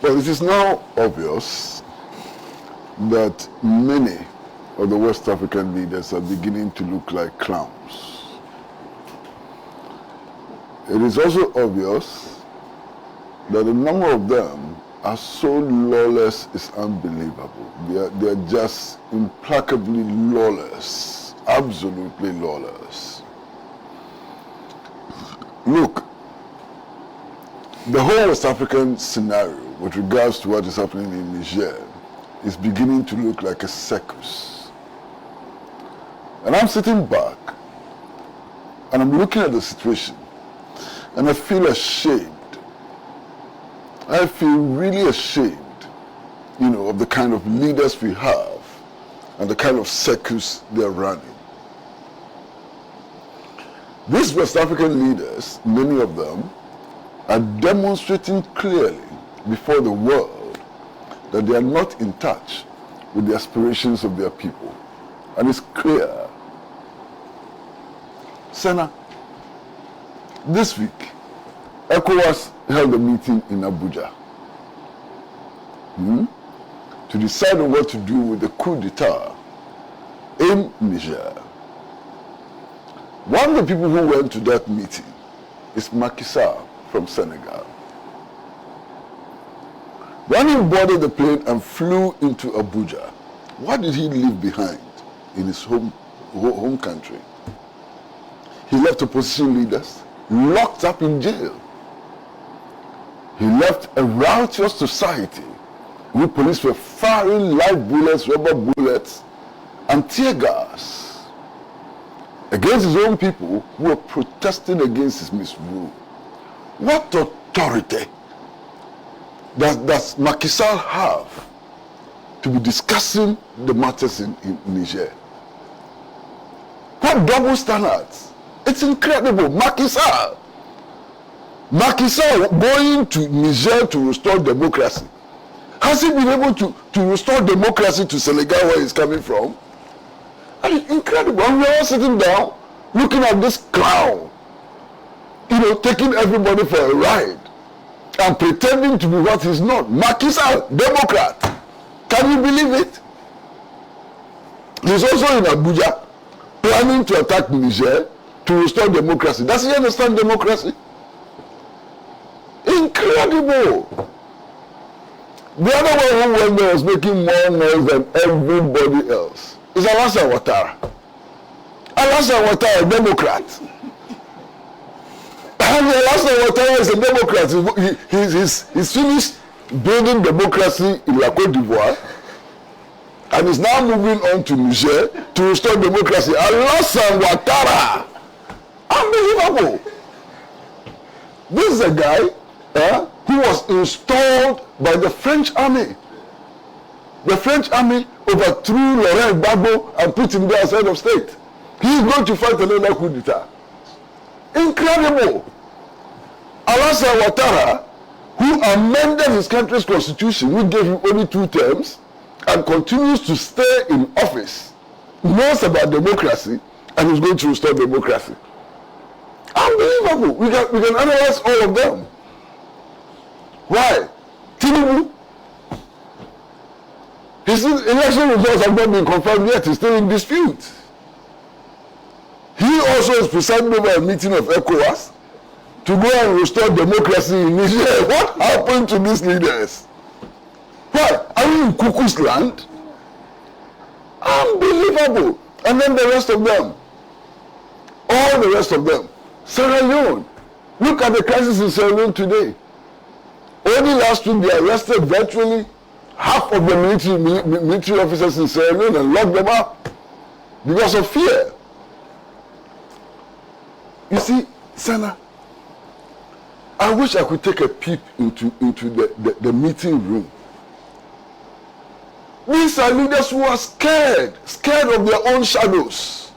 Well, it is now obvious that many of the West African leaders are beginning to look like clowns. It is also obvious that a number of them are so lawless it's unbelievable. They are just implacably lawless, absolutely lawless. Look, the whole West African scenario with regards to what is happening in Niger is beginning to look like a circus. And I'm sitting back and I'm looking at the situation and I feel ashamed. I feel really ashamed, of the kind of leaders we have and the kind of circus they're running. These West African leaders, many of them, are demonstrating clearly before the world that they are not in touch with the aspirations of their people. And it's clear. Senna, this week, ECOWAS held a meeting in Abuja to decide on what to do with the coup d'etat in Niger. One of the people who went to that meeting is Macky Sall from Senegal. When he boarded the plane and flew into Abuja, what did he leave behind in his home country? He left opposition leaders locked up in jail. He left a riotous society where police were firing live bullets, rubber bullets, and tear gas against his own people who were protesting against his misrule. What authority does Macky Sall have to be discussing the matters in Niger? What double standards? It's incredible. Macky Sall going to Niger to restore democracy. Has he been able to restore democracy to Senegal, where he's coming from? And it's incredible. And we're all sitting down looking at this clown, taking everybody for a ride and pretending to be what he's not. Macky Sall, Democrat. Can you believe it? He's also in Abuja planning to attack Niger to restore democracy. Does he understand democracy? Incredible. The other one who went there was making more noise than everybody else is Alassane Ouattara. Alassane Ouattara, a Democrat. And Alassane Ouattara is a Democrat. He's finished building democracy in La Côte d'Ivoire and is now moving on to Niger to restore democracy. Alassane Ouattara. Unbelievable. This is a guy who was installed by the French army. The French army overthrew Laurent Gbagbo and put him there as head of state. He is going to fight another coup d'etat. Incredible. Alassane Ouattara, who amended his country's constitution, which gave him only 2 terms, and continues to stay in office, knows about democracy, and is going to restore democracy. Unbelievable. We can analyze all of them. Why? Tinubu. His election results have not been confirmed yet. He's still in dispute. He also is presiding over a meeting of ECOWAS to go and restore democracy in Niger. What happened to these leaders? Why? Are we in cuckoo's land? Unbelievable. And then the rest of them. All the rest of them. Sierra Leone. Look at the crisis in Sierra Leone today. Only last week they arrested virtually half of the military officers in Sierra Leone and locked them up because of fear. You see, Sana, I wish I could take a peep into the meeting room. These are leaders who are scared of their own shadows.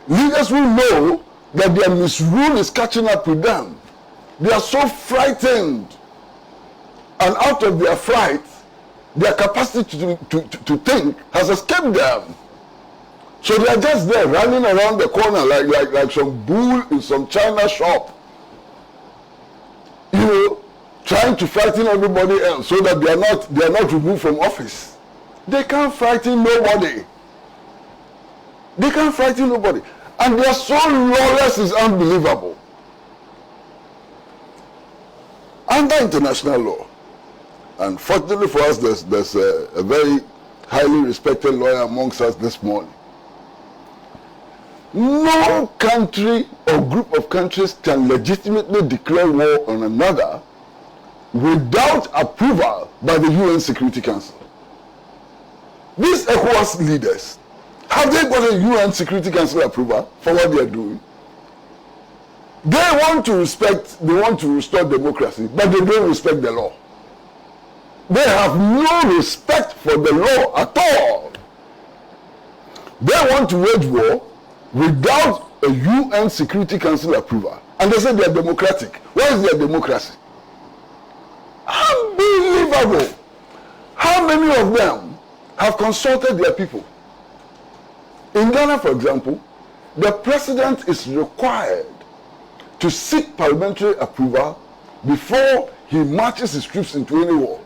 Leaders who know that their misrule is catching up with them. They are so frightened, and out of their fright, their capacity to think has escaped them. So they are just there running around the corner like some bull in some china shop, trying to frighten everybody else so that they are not removed from office. They can't frighten nobody. They can't frighten nobody. And they are so lawless, it's unbelievable. Under international law, and fortunately for us, there's a very highly respected lawyer amongst us this morning. No country or group of countries can legitimately declare war on another without approval by the UN Security Council. These ECOWAS leaders, have they got a UN Security Council approval for what they are doing? They want to restore democracy, but they don't respect the law. They have no respect for the law at all. They want to wage war without a UN Security Council approval. And they say they are democratic. Where is their democracy? Unbelievable. How many of them have consulted their people? In Ghana, for example, the president is required to seek parliamentary approval before he marches his troops into any war.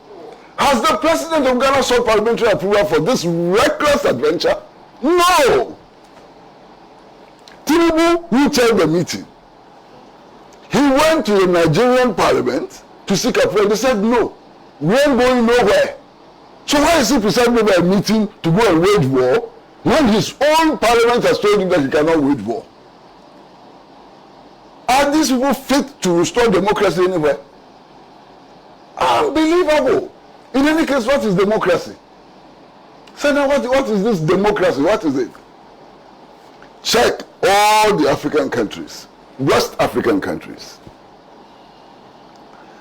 Has the president of Ghana sought parliamentary approval for this reckless adventure? No! Tinubu, who chaired the meeting, he went to the Nigerian parliament to seek approval. They said, no, we ain't going nowhere. So why is he presiding over a meeting to go and wage war when his own parliament has told him that he cannot wage war? Are these people fit to restore democracy anywhere? Unbelievable. In any case, what is democracy? So now what is this democracy? What is it? Check all the African countries, West African countries.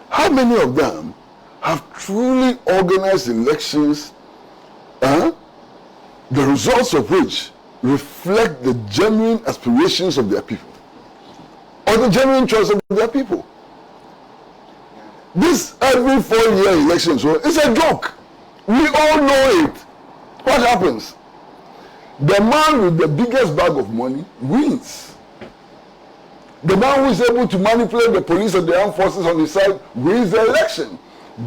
How many of them have truly organized elections, the results of which reflect the genuine aspirations of their people, or the genuine choice of their people? This every 4-year election, so it's a joke. We all know it. What happens? The man with the biggest bag of money wins. The man who is able to manipulate the police and the armed forces on his side wins the election.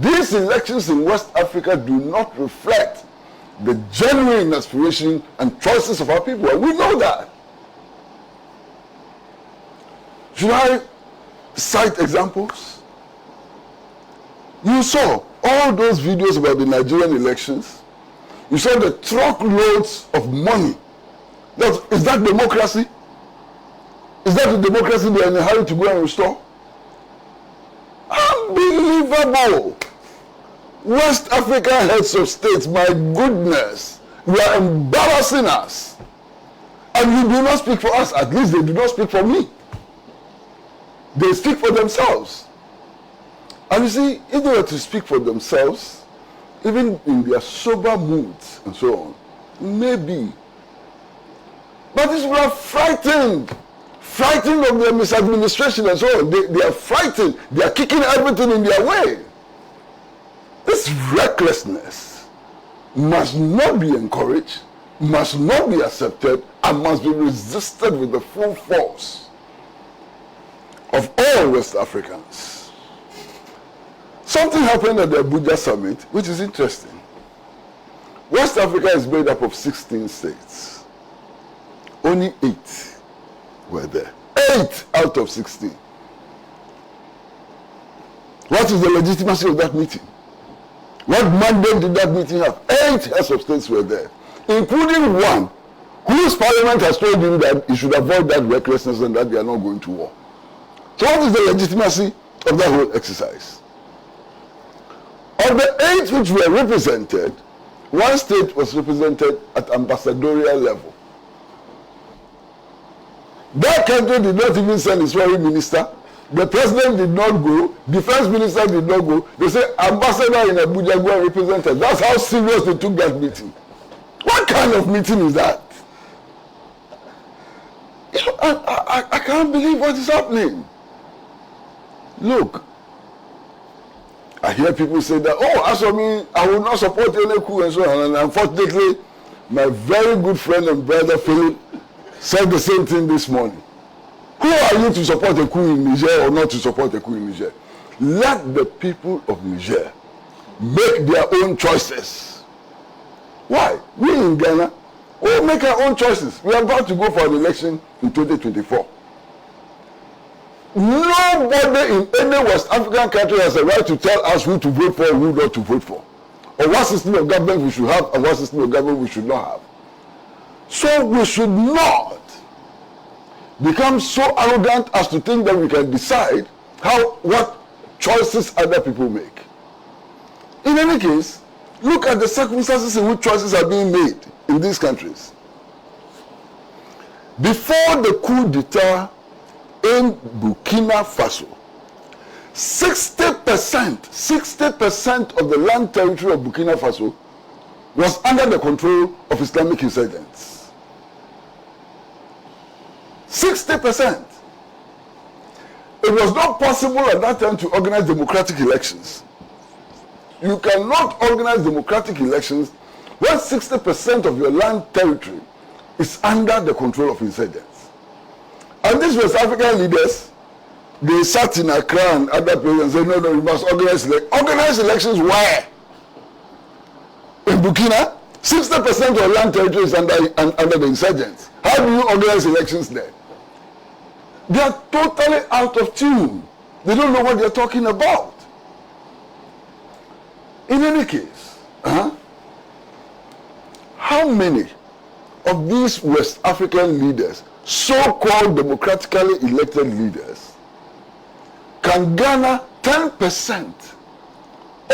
These elections in West Africa do not reflect the genuine aspiration and choices of our people, and we know that. Should I cite examples? You saw all those videos about the Nigerian elections. You saw the truckloads of money. Is that democracy? Is that the democracy they are in a hurry to go and restore? Unbelievable. West African heads of states, my goodness, you are embarrassing us. And you do not speak for us. At least they do not speak for me. They speak for themselves. And you see, if they were to speak for themselves, even in their sober moods and so on, maybe. But these people are frightened of their misadministration and so on. They are frightened. They are kicking everything in their way. This recklessness must not be encouraged, must not be accepted, and must be resisted with the full force of all West Africans. Something happened at the Abuja summit, which is interesting. West Africa is made up of 16 states. Only 8 were there. 8 out of 16. What is the legitimacy of that meeting? What mandate did that meeting have? 8 heads of states were there, including one whose parliament has told him that he should avoid that recklessness and that they are not going to war. So what is the legitimacy of that whole exercise? Of the 8 which were represented, one state was represented at ambassadorial level. That country did not even send its foreign minister. The president did not go. Defense minister did not go. They say ambassador in Abuja go and represent us. That's how serious they took that meeting. What kind of meeting is that? You know, I can't believe what is happening. Look, I hear people say that, oh, as for me, I will not support any coup and so on. And unfortunately, my very good friend and brother Philip said the same thing this morning. Who are you to support a coup in Niger or not to support a coup in Niger? let the people of Niger make their own choices. Why? We in Ghana, we'll make our own choices. We are about to go for an election in 2024. Nobody in any West African country has a right to tell us who to vote for and who not to vote for, or what system of government we should have and what system of government we should not have. So we should not become so arrogant as to think that we can decide what choices other people make. In any case, look at the circumstances in which choices are being made in these countries. Before the coup d'etat in Burkina Faso, 60% of the land territory of Burkina Faso was under the control of Islamic insurgents. 60%. It was not possible at that time to organize democratic elections. You cannot organize democratic elections when 60% of your land territory is under the control of insurgents. And these West African leaders, they sat in Accra and other places and said, no, you must organize elections. Organize elections where? In Burkina, 60% of your land territory is under the insurgents. How do you organize elections there? They are totally out of tune. They don't know what they're talking about. In any case, how many of these West African leaders, so-called democratically elected leaders, can garner 10%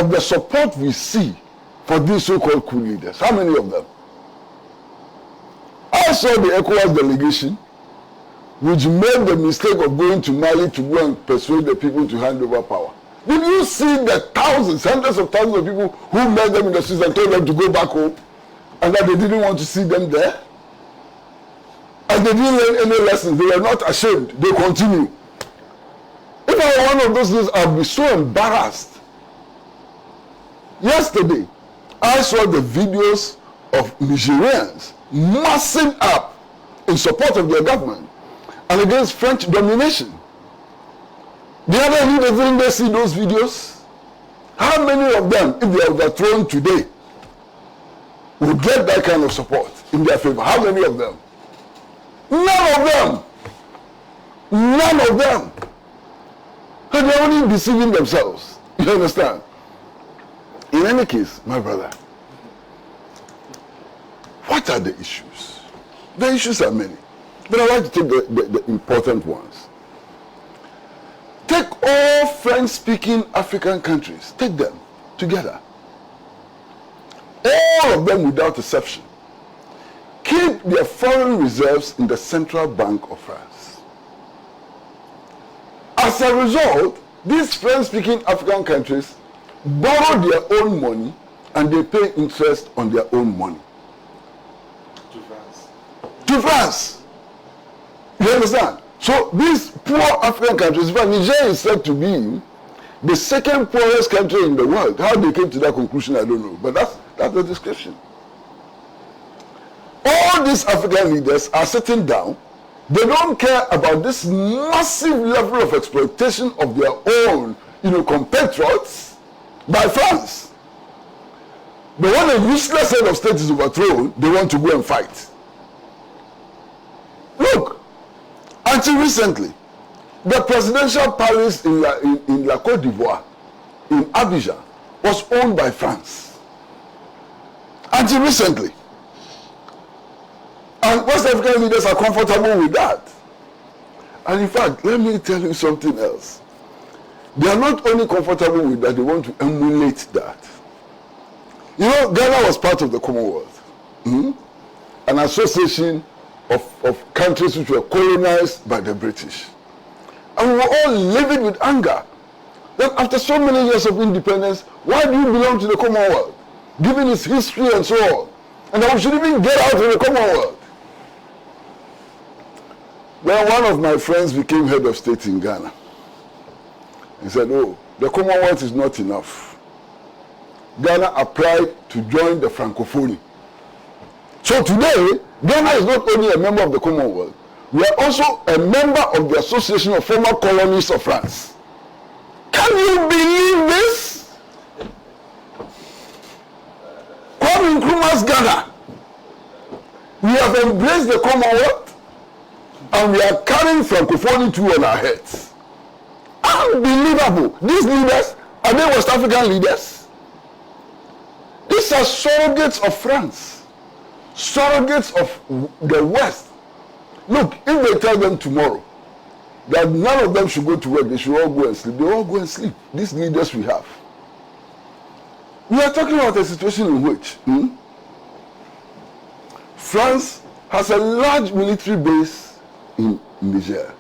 of the support we see for these so-called coup leaders? How many of them? I saw the ECOWAS delegation, which made the mistake of going to Mali to go and persuade the people to hand over power. Did you see the thousands, hundreds of thousands of people who met them in the streets and told them to go back home, and that they didn't want to see them there? And they didn't learn any lessons. They were not ashamed. They continue. If I were one of those leaders, I would be so embarrassed. Yesterday, I saw the videos of Nigerians massing up in support of their government and against French domination. The other leaders, didn't they see those videos? How many of them, if they are overthrown today, would get that kind of support in their favor? How many of them? None of them. None of them. And they're only deceiving themselves. You understand? In any case, my brother, what are the issues? The issues are many. But I'd like to take the important ones. Take all French-speaking African countries. Take them together. All of them without exception. Keep their foreign reserves in the Central Bank of France. As a result, these French-speaking African countries borrow their own money and they pay interest on their own money. To France. To France. You understand? So these poor African countries, in fact, Niger is said to be the second poorest country in the world. How they came to that conclusion, I don't know. But that's the description. All these African leaders are sitting down. They don't care about this massive level of exploitation of their own, compatriots by France. But when a useless head of state is overthrown, they want to go and fight. Look, until recently, the presidential palace in La Côte d'Ivoire, in Abidjan, was owned by France. Until recently. And West African leaders are comfortable with that. And in fact, let me tell you something else. They are not only comfortable with that, they want to emulate that. Ghana was part of the Commonwealth. An association of countries which were colonized by the British. And we were all livid with anger that after so many years of independence, why do you belong to the Commonwealth? Given its history and so on. And that we should even get out of the Commonwealth. When one of my friends became head of state in Ghana, he said, the Commonwealth is not enough. Ghana applied to join the Francophonie. So today, Ghana is not only a member of the Commonwealth, we are also a member of the Association of Former Colonies of France. Can Can you believe this? Kwame Nkrumah's Ghana. We have embraced the Commonwealth and we are carrying Francophone 2 on our heads. Unbelievable. These leaders, are they West African leaders? These are surrogates of France. Surrogates of the West. Look, if they tell them tomorrow that none of them should go to work, they should all go and sleep, they all go and sleep. These leaders we have. We are talking about a situation in which France has a large military base in Niger.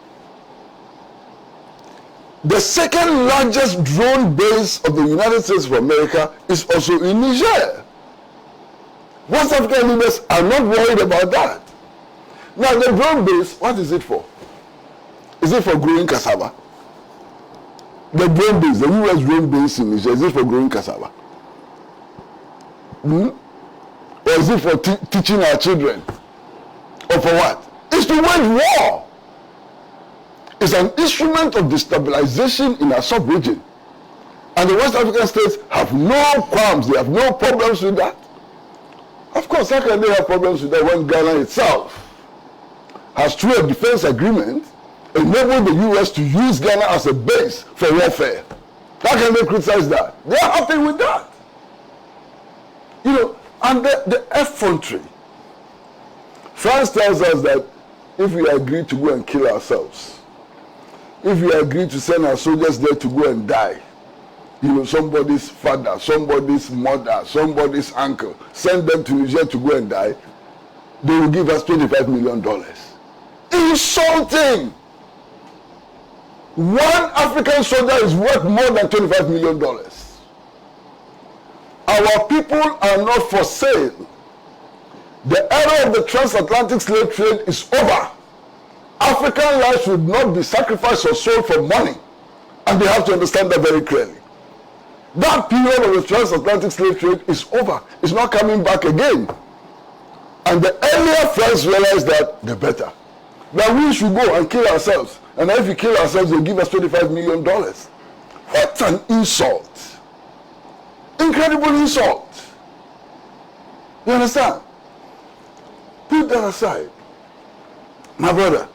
The second largest drone base of the United States of America is also in Niger. West African leaders are not worried about that. Now the drone base, what is it for? Is it for growing cassava? The drone base, the US drone base in Niger, is it for growing cassava? Or is it for teaching our children? Or for what? It's to wage war. It's an instrument of destabilization in our sub-region. And the West African states have no qualms, they have no problems with that. Of course, how can they have problems with that when Ghana itself has, through a defense agreement, enabled the US to use Ghana as a base for warfare? How can they criticize that? They are happy with that. You know, and the effrontery. France tells us that if we agree to go and kill ourselves, if we agree to send our soldiers there to go and die, you know, somebody's father, somebody's mother, somebody's uncle, send them to Niger to go and die, they will give us $25 million. Insulting! One African soldier is worth more than $25 million. Our people are not for sale. The era of the transatlantic slave trade is over. African lives should not be sacrificed or sold for money. And they have to understand that very clearly. That period of the transatlantic slave trade is over. It's not coming back again. And the earlier France realized that, the better. That we should go and kill ourselves. And if we kill ourselves, they'll give us $25 million. What an insult. Incredible insult. You understand? Put that aside. My brother,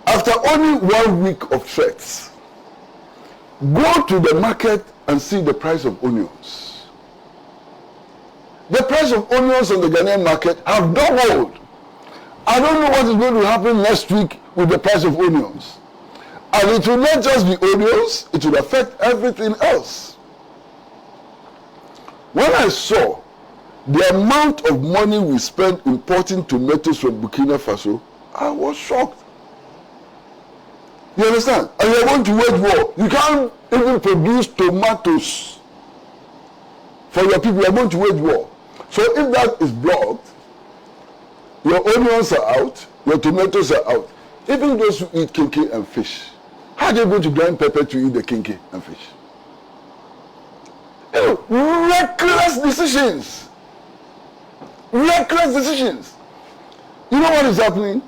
after only 1 week of threats, go to the market and see the price of onions. The price of onions on the Ghanaian market have doubled. I don't know what is going to happen next week with the price of onions. And it will not just be onions, it will affect everything else. When I saw the amount of money we spent importing tomatoes from Burkina Faso, I was shocked. You understand? And you're going to wage war. You can't even produce tomatoes for your people. You're going to wage war. So if that is blocked, your onions are out, your tomatoes are out. Even those who eat kinky and fish, how are they going to grind pepper to eat the kinky and fish? You know, reckless decisions. Reckless decisions. You know what is happening?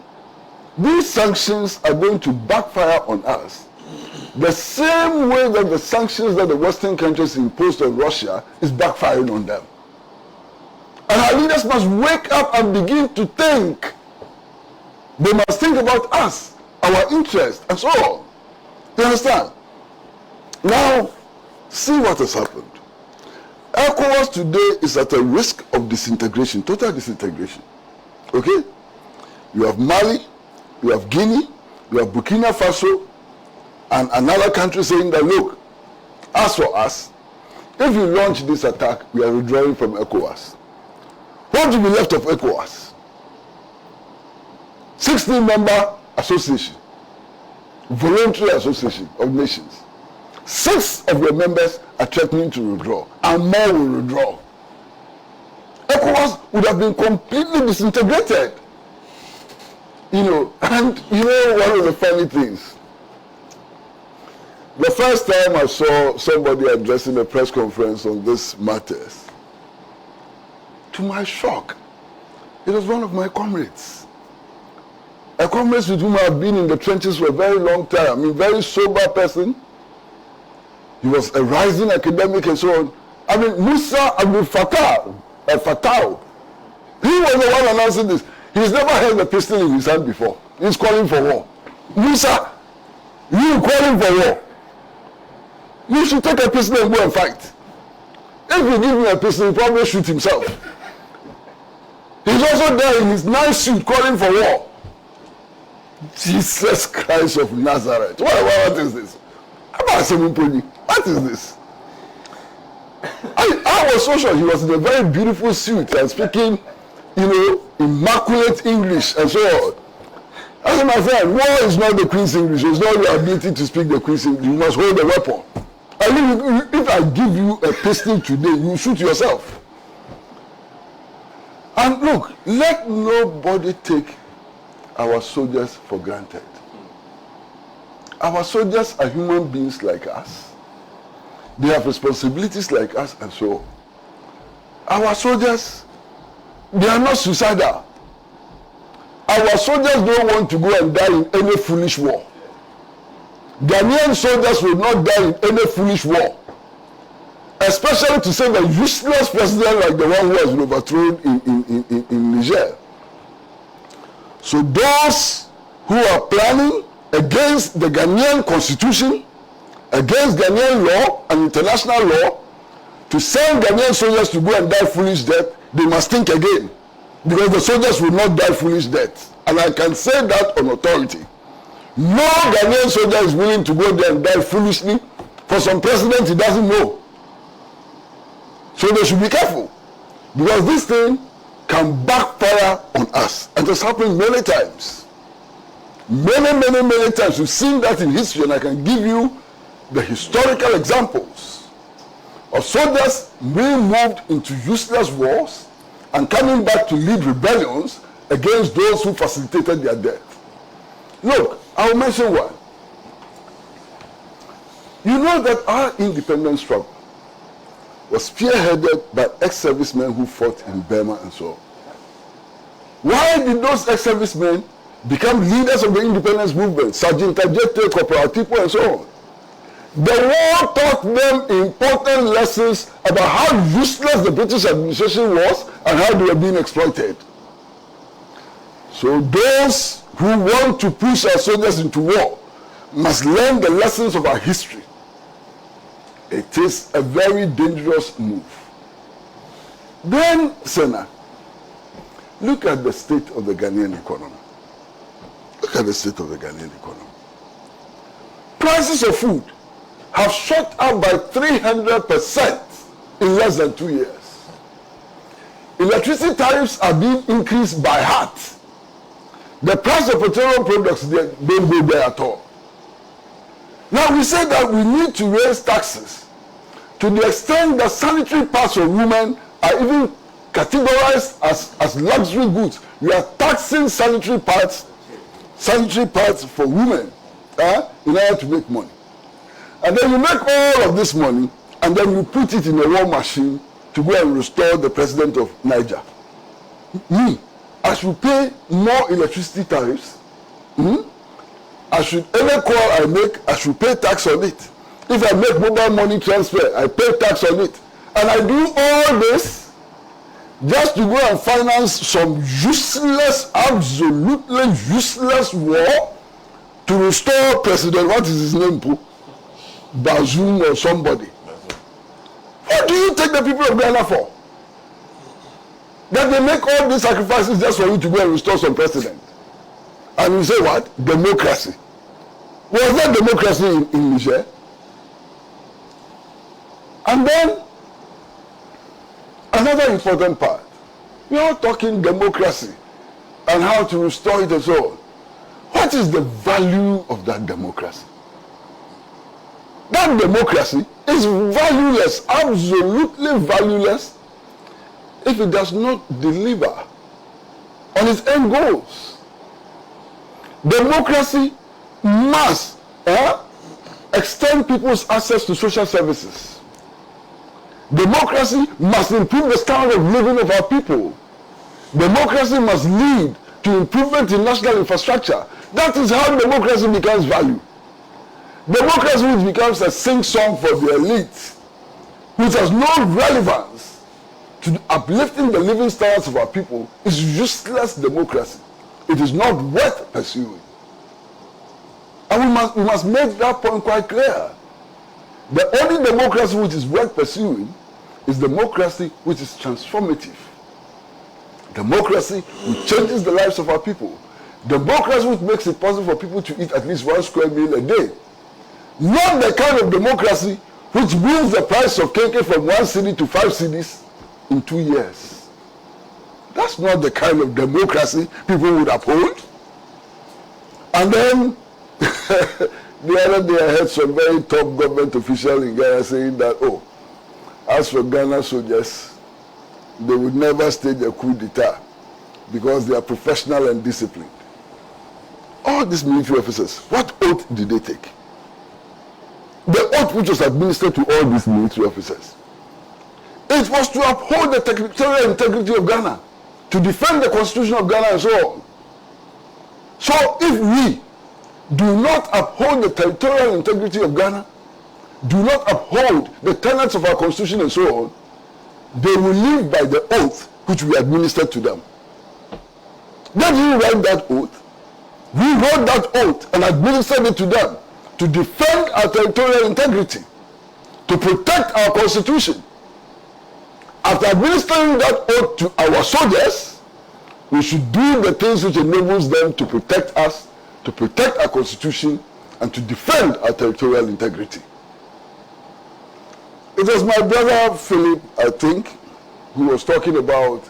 These sanctions are going to backfire on us the same way that the sanctions that the Western countries imposed on Russia is backfiring on them. And our leaders must wake up and begin to think. They must think about us, our interests, and so on. You understand? Now, see what has happened. ECOWAS today is at a risk of disintegration, total disintegration. Okay? You have Mali, you have Guinea, you have Burkina Faso, and another country saying that, look, as for us, if you launch this attack, we are withdrawing from ECOWAS. What will be left of ECOWAS? 16-member association, voluntary association of nations. 6 of your members are threatening to withdraw, and more will withdraw. ECOWAS would have been completely disintegrated. You know, and you know one of the funny things, the first time I saw somebody addressing a press conference on this matters, to my shock, it was one of my comrades. A comrade with whom I have been in the trenches for a very long time. I mean, very sober person, He was a rising academic and so on. I mean, Musa Abdul Fattah, he was the one announcing this. He's never held a pistol in his hand before. He's calling for war. Musa, you calling for war? You should take a pistol and go and fight. If you give him a pistol, he'll probably shoot himself. He's also there in his nice suit calling for war. Jesus Christ of Nazareth. What is this? What is this? I was so sure he was in a very beautiful suit and speaking, immaculate English and so on. I said, my friend, war is not the Queen's English. It's not your ability to speak the Queen's English. You must hold the weapon. And if I give you a pistol today, you shoot yourself. And look, let nobody take our soldiers for granted. Our soldiers are human beings like us. They have responsibilities like us and so on. Our soldiers, they are not suicidal. Our soldiers don't want to go and die in any foolish war. Ghanaian soldiers will not die in any foolish war. Especially to save a useless president like the one who has been overthrown in Niger. So those who are planning against the Ghanaian constitution, against Ghanaian law and international law, to send Ghanaian soldiers to go and die foolish death, they must think again. Because the soldiers will not die foolish death. And I can say that on authority. No Ghanaian soldier is willing to go there and die foolishly for some president he doesn't know. So they should be careful. Because this thing can backfire on us. And it's happened many times. Many times. We've seen that in history, and I can give you the historical examples of soldiers being moved into useless wars and coming back to lead rebellions against those who facilitated their death. Look, I'll mention one. You know that our independence struggle was spearheaded by ex-servicemen who fought in Burma and so on. Why did those ex-servicemen become leaders of the independence movement? Sergeant Ajete, Corporal Tipo, and so on. The war taught them important lessons about how useless the British administration was and how they were being exploited. So those who want to push our soldiers into war must learn the lessons of our history. It is a very dangerous move. Then, Senna, look at the state of the Ghanaian economy. Look at the state of the Ghanaian economy. Prices of food have shot up by 300% in less than 2 years. Electricity tariffs are being increased by half. The price of petroleum products don't go there at all. Now we say that we need to raise taxes to the extent that sanitary pads for women are even categorized as luxury goods. We are taxing sanitary pads for women in order to make money. And then you make all of this money and then you put it in a war machine to go and restore the president of Niger. Me, I should pay more electricity tariffs. I should, any call I make, I should pay tax on it. If I make mobile money transfer, I pay tax on it. And I do all this just to go and finance some useless, absolutely useless war to restore President, what is his name, Bazoum or somebody. What do you take the people of Ghana for? That they make all these sacrifices just for you to go and restore some president. And you say what? Democracy. Was there democracy in Niger? And then, another important part. We are talking democracy and how to restore it and so on. What is the value of that democracy? That democracy is valueless, absolutely valueless, if it does not deliver on its end goals. Democracy must extend people's access to social services. Democracy must improve the standard of living of our people. Democracy must lead to improvement in national infrastructure. That is how democracy becomes value. Democracy which becomes a sing-song for the elite, which has no relevance to uplifting the living standards of our people, is useless democracy. It is not worth pursuing. And we must make that point quite clear. The only democracy which is worth pursuing is democracy which is transformative. Democracy which changes the lives of our people. Democracy which makes it possible for people to eat at least 1 square meal a day. Not the kind of democracy which moves the price of cake from 1 cedi to 5 cedis in 2 years. That's not the kind of democracy people would uphold. And then, the other day I heard some very top government official in Ghana saying that, oh, as for Ghana soldiers, they would never stage a coup d'etat because they are professional and disciplined. All these military officers, what oath did they take? The oath which was administered to all these military officers, it was to uphold the territorial integrity of Ghana, to defend the constitution of Ghana and so on. So if we do not uphold the territorial integrity of Ghana, do not uphold the tenets of our constitution and so on, they will live by the oath which we administered to them. They didn't write that oath. We wrote that oath and administered it to them to defend our territorial integrity, to protect our constitution. After administering that oath to our soldiers, we should do the things which enables them to protect us, to protect our constitution, and to defend our territorial integrity. It was my brother Philip, I think, who was talking about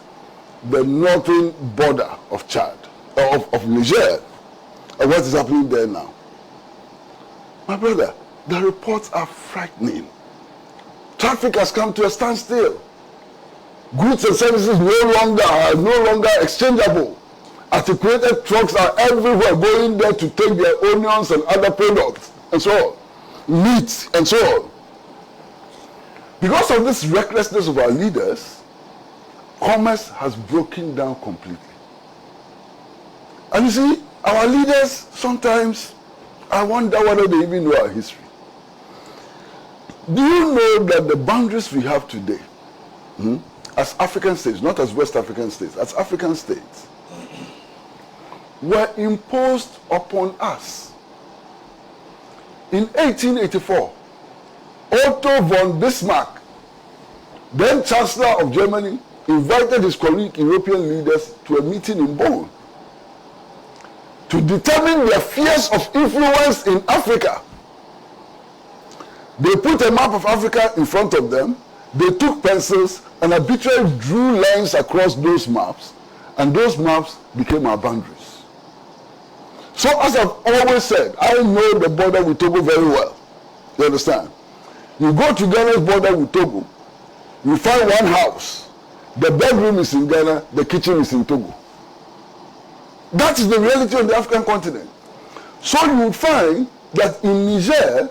the northern border of Chad, of Niger, and what is happening there now. My brother, the reports are frightening. Traffic has come to a standstill. Goods and services are no longer exchangeable. Articulated trucks are everywhere going there to take their onions and other products and so on, meat and so on. Because of this recklessness of our leaders, commerce has broken down completely. And you see, our leaders sometimes, I wonder whether they even know our history. Do you know that the boundaries we have today, as African states, not as West African states, as African states, were imposed upon us? In 1884, Otto von Bismarck, then Chancellor of Germany, invited his colleague European leaders to a meeting in Bonn to determine their spheres of influence in Africa. They put a map of Africa in front of them. They took pencils and arbitrarily drew lines across those maps, and those maps became our boundaries. So as I've always said, I know the border with Togo very well. You understand? You go to Ghana's border with Togo, you find one house. The bedroom is in Ghana, the kitchen is in Togo. That is the reality of the African continent. So you will find that in Niger,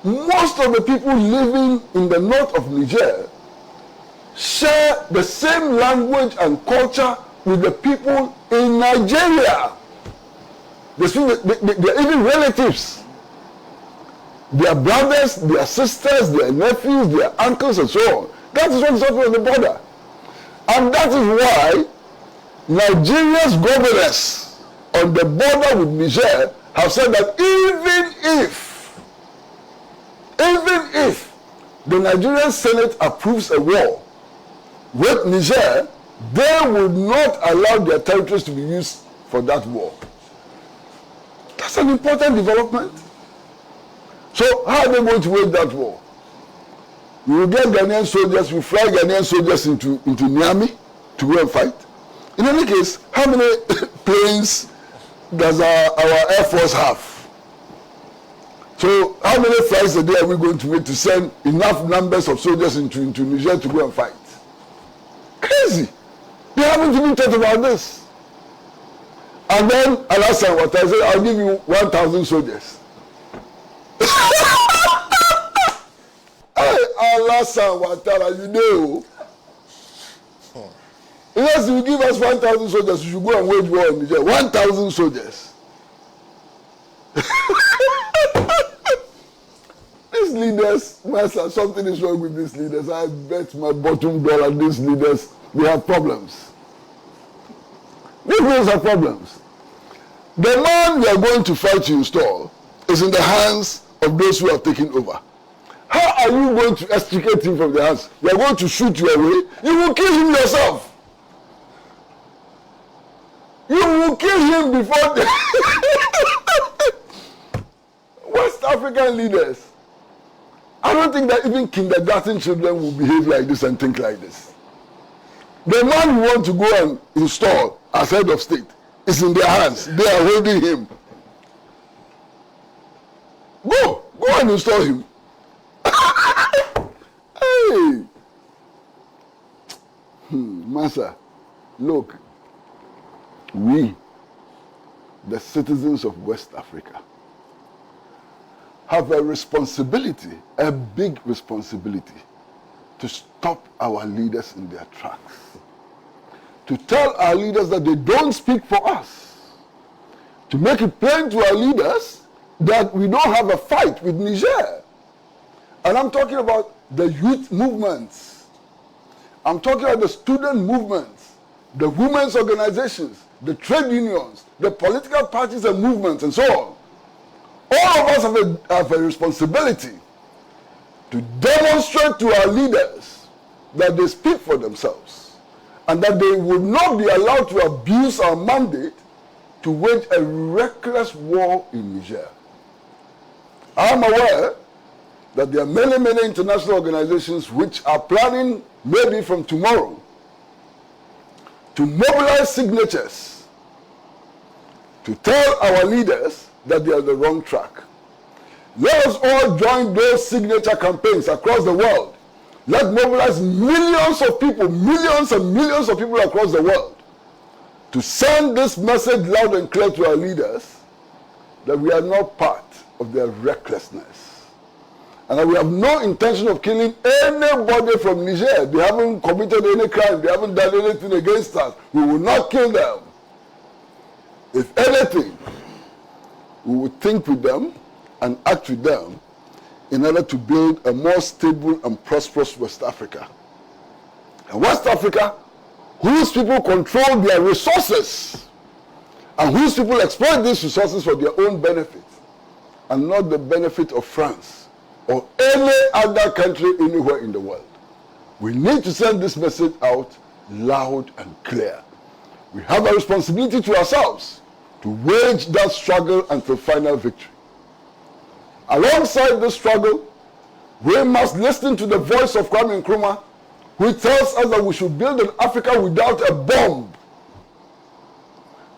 most of the people living in the north of Niger share the same language and culture with the people in Nigeria. They're even relatives. Their brothers, their sisters, their nephews, their uncles, and so on. That is what is happening on the border. And that is why Nigeria's governors on the border with Niger have said that even if the Nigerian Senate approves a war with Niger, they would not allow their territories to be used for that war. That's an important development. So how are they going to wage that war? We will get Ghanaian soldiers, we fly Ghanaian soldiers into Niamey to go and fight. In any case, how many planes does our Air Force have? So how many flights a day are we going to make to send enough numbers of soldiers into Niger to go and fight? Crazy. They haven't even thought about this. And then Alassane Ouattara said, I'll give you 1,000 soldiers. Alassane Ouattara, you know. Unless you give us 1,000 soldiers, you should go and wage war in Niger. 1,000 soldiers. These leaders, master, something is wrong with these leaders. I bet my bottom dollar these leaders, they have problems. These leaders have problems. The man we are going to fight to install is in the hands of those who have taken over. How are you going to extricate him from their hands? You are going to shoot you away. You will kill him yourself. You will kill him before the West African leaders. I don't think that even kindergarten children will behave like this and think like this. The man you want to go and install as head of state is in their hands. They are holding him. Go and install him. Hey, Master, look, we, the citizens of West Africa, have a responsibility, a big responsibility, to stop our leaders in their tracks. To tell our leaders that they don't speak for us. To make it plain to our leaders that we don't have a fight with Niger. And I'm talking about the youth movements. I'm talking about the student movements, the women's organizations, the trade unions, the political parties and movements, and so on. All of us have a responsibility to demonstrate to our leaders that they speak for themselves and that they will not be allowed to abuse our mandate to wage a reckless war in Niger. I am aware that there are many, many international organizations which are planning, maybe from tomorrow, to mobilize signatures to tell our leaders that they are on the wrong track. Let us all join those signature campaigns across the world. Let's mobilize millions of people, millions and millions of people across the world to send this message loud and clear to our leaders that we are not part of their recklessness. And that we have no intention of killing anybody from Niger. They haven't committed any crime. They haven't done anything against us. We will not kill them. If anything, we will think with them and act with them in order to build a more stable and prosperous West Africa. And West Africa, whose people control their resources and whose people exploit these resources for their own benefit and not the benefit of France or any other country anywhere in the world. We need to send this message out loud and clear. We have a responsibility to ourselves to wage that struggle until final victory. Alongside this struggle, we must listen to the voice of Kwame Nkrumah, who tells us that we should build an Africa without a bomb.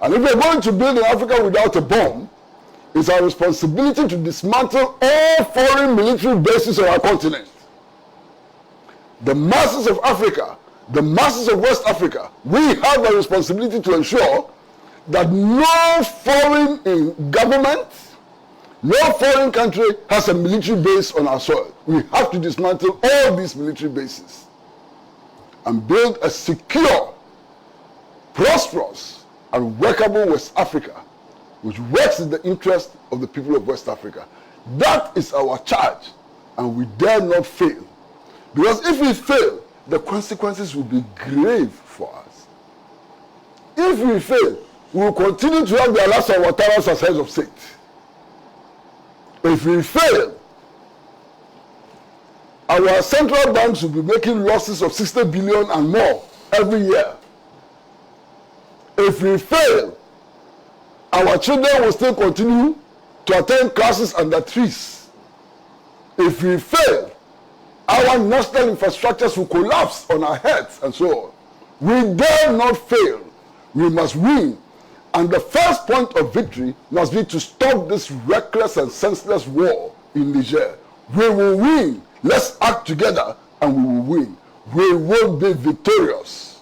And if we're going to build an Africa without a bomb, it's our responsibility to dismantle all foreign military bases on our continent. The masses of Africa, the masses of West Africa, we have a responsibility to ensure that no foreign government, no foreign country has a military base on our soil. We have to dismantle all these military bases and build a secure, prosperous, and workable West Africa, which works in the interest of the people of West Africa. That is our charge, and we dare not fail. Because if we fail, the consequences will be grave for us. If we fail, we will continue to have the Alassane Ouattaras as heads of state. If we fail, our central banks will be making losses of 60 billion and more every year. If we fail, our children will still continue to attend classes under trees. If we fail, our national infrastructures will collapse on our heads and so on. We dare not fail. We must win. And the first point of victory must be to stop this reckless and senseless war in Niger. We will win. Let's act together and we will win. We will be victorious.